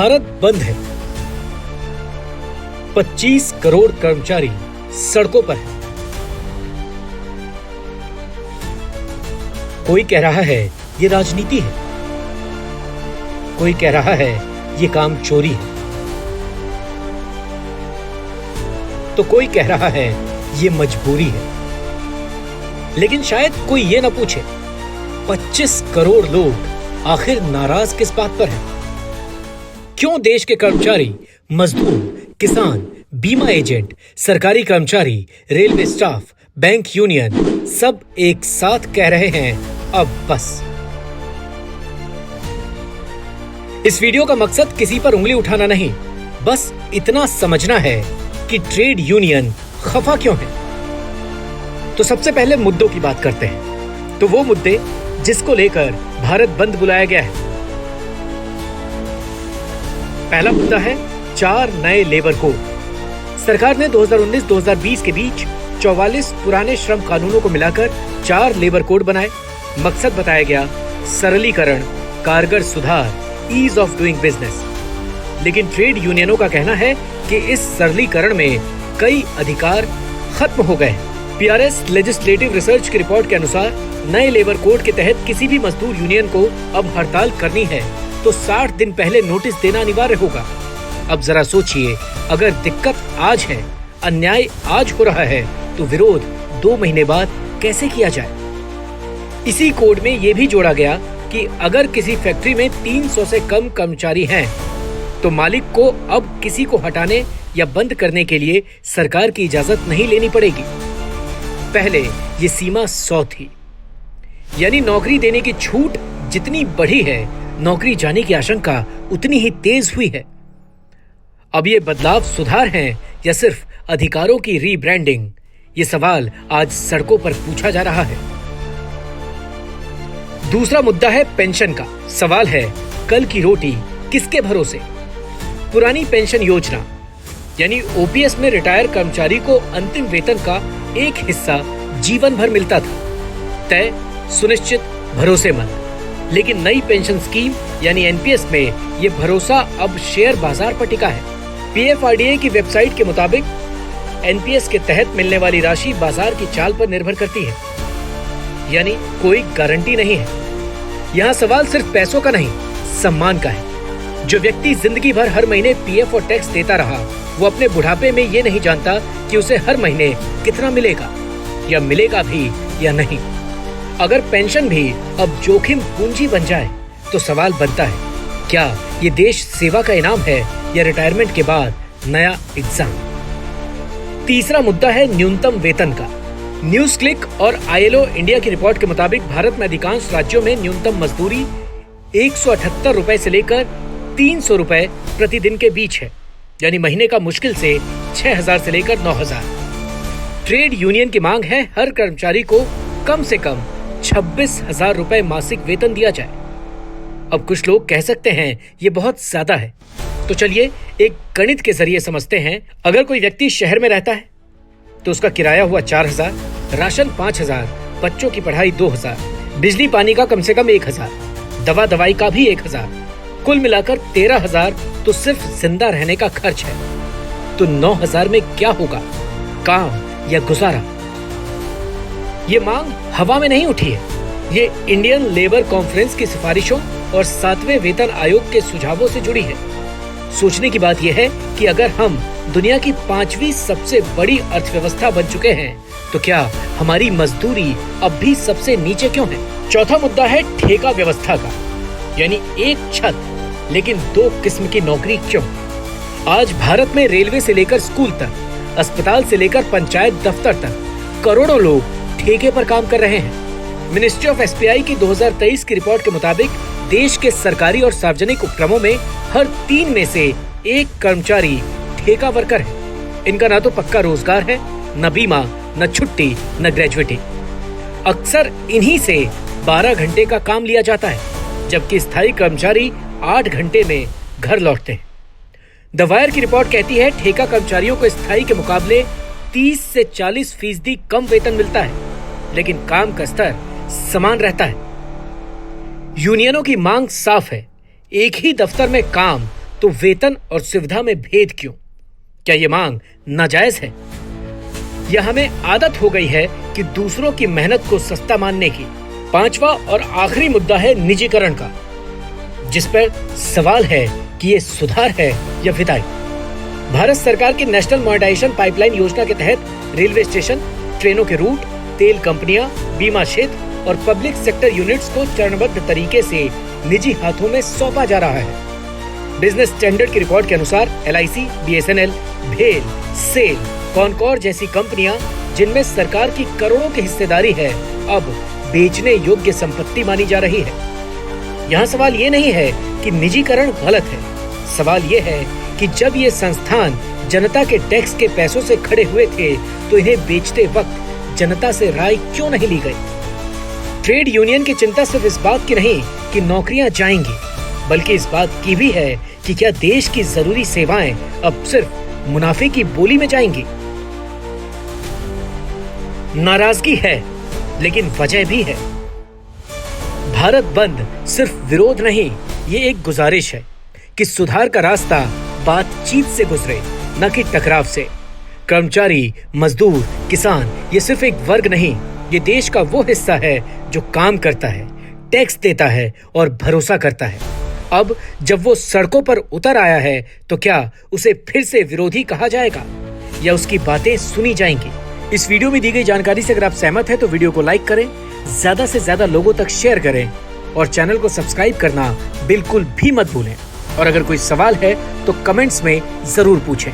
भारत बंद है। 25 करोड़ कर्मचारी सड़कों पर हैं। कोई कह रहा है ये राजनीति है, कोई कह रहा है ये काम चोरी है, तो कोई कह रहा है ये मजबूरी है। लेकिन शायद कोई ये ना पूछे 25 करोड़ लोग आखिर नाराज किस बात पर हैं? क्यों देश के कर्मचारी, मजदूर, किसान, बीमा एजेंट, सरकारी कर्मचारी, रेलवे स्टाफ, बैंक यूनियन सब एक साथ कह रहे हैं अब बस। इस वीडियो का मकसद किसी पर उंगली उठाना नहीं, बस इतना समझना है कि ट्रेड यूनियन खफा क्यों है। तो सबसे पहले मुद्दों की बात करते हैं। तो वो मुद्दे जिसको लेकर भारत बंद बुलाया गया है। पहला मुद्दा है 4 नए लेबर कोड। सरकार ने 2019-2020 के बीच 44 पुराने श्रम कानूनों को मिलाकर 4 लेबर कोड बनाए। मकसद बताया गया सरलीकरण, कारगर सुधार, ईज ऑफ डूइंग बिजनेस। लेकिन ट्रेड यूनियनों का कहना है कि इस सरलीकरण में कई अधिकार खत्म हो गए। पीआरएस लेजिस्लेटिव रिसर्च की रिपोर्ट के अनुसार नए लेबर कोड के तहत किसी भी मजदूर यूनियन को अब हड़ताल करनी है तो 60 दिन पहले नोटिस देना अनिवार्य होगा। अब जरा सोचिए, अगर दिक्कत आज है, अन्याय आज हो रहा है, तो विरोध 2 महीने बाद कैसे किया जाए? इसी कोड में यह भी जोड़ा गया कि अगर किसी फैक्ट्री में 300 से कम कर्मचारी हैं, तो मालिक को अब किसी को हटाने या बंद करने के लिए सरकार की इजाजत नहीं लेनी पड़ेगी। पहले ये सीमा 100 थी, यानी नौकरी देने की छूट जितनी बढ़ी है, नौकरी जाने की आशंका उतनी ही तेज हुई है। अब ये बदलाव सुधार हैं या सिर्फ अधिकारों की रीब्रांडिंग? ये सवाल आज सड़कों पर पूछा जा रहा है। दूसरा मुद्दा है पेंशन का। सवाल है, कल की रोटी किसके भरोसे? पुरानी पेंशन योजना यानी ओपीएस में रिटायर कर्मचारी को अंतिम वेतन का एक हिस्सा जीवन भर मिलता था, तय, सुनिश्चित, भरोसेमंद। लेकिन नई पेंशन स्कीम यानी एनपीएस में ये भरोसा अब शेयर बाजार पर टिका है। पीएफआरडीए की वेबसाइट के मुताबिक एनपीएस के तहत मिलने वाली राशि बाजार की चाल पर निर्भर करती है, यानी कोई गारंटी नहीं है। यहाँ सवाल सिर्फ पैसों का नहीं, सम्मान का है। जो व्यक्ति जिंदगी भर हर महीने पीएफ और टैक्स देता रहा, वो अपने बुढ़ापे में ये नहीं जानता कि उसे हर महीने कितना मिलेगा या मिलेगा भी या नहीं। अगर पेंशन भी अब जोखिम पूंजी बन जाए तो सवाल बनता है, क्या ये देश सेवा का इनाम है या रिटायरमेंट के बाद नया एग्जाम? तीसरा मुद्दा है न्यूनतम वेतन का। न्यूज क्लिक और आईएलओ इंडिया की रिपोर्ट के मुताबिक भारत में अधिकांश राज्यों में न्यूनतम मजदूरी 178 रुपए से लेकर 300 रुपए प्रतिदिन के बीच है, यानी महीने का मुश्किल से 6000 से लेकर 9000। ट्रेड यूनियन की मांग है हर कर्मचारी को कम से कम 26,000 रुपए मासिक वेतन दिया जाए। अब कुछ लोग कह सकते हैं ये बहुत ज्यादा है, तो चलिए एक गणित के जरिए समझते हैं। अगर कोई व्यक्ति शहर में रहता है तो उसका किराया हुआ 4000, राशन 5000, बच्चों की पढ़ाई 2000, बिजली पानी का कम से कम 1000, दवा दवाई का भी 1000, कुल मिलाकर 13000 तो सिर्फ जिंदा रहने का खर्च है। तो 9000 में क्या होगा, काम या गुजारा? ये मांग हवा में नहीं उठी है, ये इंडियन लेबर कॉन्फ्रेंस की सिफारिशों और 7वें वेतन आयोग के सुझावों से जुड़ी है। सोचने की बात यह है कि अगर हम दुनिया की 5वीं सबसे बड़ी अर्थव्यवस्था बन चुके हैं, तो क्या हमारी मजदूरी अब भी सबसे नीचे क्यों है? चौथा मुद्दा है ठेका व्यवस्था का, यानी एक छत लेकिन 2 किस्म की नौकरी क्यों? आज भारत में रेलवे से लेकर स्कूल तक, अस्पताल से लेकर पंचायत दफ्तर तक करोड़ों लोग ठेके पर काम कर रहे हैं। मिनिस्ट्री ऑफ एसपीआई की 2023 की रिपोर्ट के मुताबिक देश के सरकारी और सार्वजनिक उपक्रमों में हर 3 में से 1 कर्मचारी ठेका वर्कर है। इनका ना तो पक्का रोजगार है, न बीमा, न छुट्टी, न ग्रेजुएटी। अक्सर इन्हीं से 12 घंटे का काम लिया जाता है, जबकि स्थायी कर्मचारी 8 घंटे में घर लौटते हैं। द वायर की रिपोर्ट कहती है ठेका कर्मचारियों को स्थायी के मुकाबले 30 से 40% कम वेतन मिलता है, लेकिन काम का स्तर समान रहता है। यूनियनों की मांग साफ है, एक ही दफ्तर में काम तो वेतन और सुविधा में भेद क्यों? क्या ये मांग नाजायज है या हमें आदत हो गई है कि दूसरों की मेहनत को सस्ता मानने की? पांचवा और आखिरी मुद्दा है निजीकरण का, जिस पर सवाल है कि ये सुधार है या विदाई। भारत सरकार की नेशनल मॉनेटाइजेशन पाइपलाइन योजना के तहत रेलवे स्टेशन, ट्रेनों के रूट, तेल कंपनियां, बीमा क्षेत्र और पब्लिक सेक्टर यूनिट्स को चरणबद्ध तरीके से निजी हाथों में सौंपा जा रहा है। बिजनेस स्टैंडर्ड की रिकॉर्ड के अनुसार LIC, BSNL, भेल, सेल, कॉनकॉर जैसी कंपनियां, जिनमें सरकार की करोड़ों की हिस्सेदारी है, अब बेचने योग्य संपत्ति मानी जा रही है। यहाँ सवाल ये नहीं है कि निजीकरण गलत है, सवाल ये है कि जब ये संस्थान जनता के टैक्स के पैसों से खड़े हुए थे तो इन्हें बेचते वक्त जनता से राय क्यों नहीं ली गई? ट्रेड यूनियन की चिंता सिर्फ इस बात की नहीं कि नौकरियां जाएंगी, बल्कि इस बात की भी है कि क्या देश की जरूरी सेवाएं अब सिर्फ मुनाफे की बोली में जाएंगी। नाराजगी है, लेकिन वजह भी है। भारत बंद सिर्फ विरोध नहीं, ये एक गुजारिश है कि सुधार का रास्ता बातचीत से गुजरे, न कि टकराव से। कर्मचारी, मजदूर, किसान ये सिर्फ एक वर्ग नहीं, ये देश का वो हिस्सा है जो काम करता है, टैक्स देता है और भरोसा करता है। अब जब वो सड़कों पर उतर आया है तो क्या उसे फिर से विरोधी कहा जाएगा या उसकी बातें सुनी जाएंगी? इस वीडियो में दी गई जानकारी से अगर आप सहमत हैं तो वीडियो को लाइक करें, ज्यादा से ज्यादा लोगों तक शेयर करें और चैनल को सब्सक्राइब करना बिल्कुल भी मत भूलें। और अगर कोई सवाल है तो कमेंट्स में जरूर पूछें।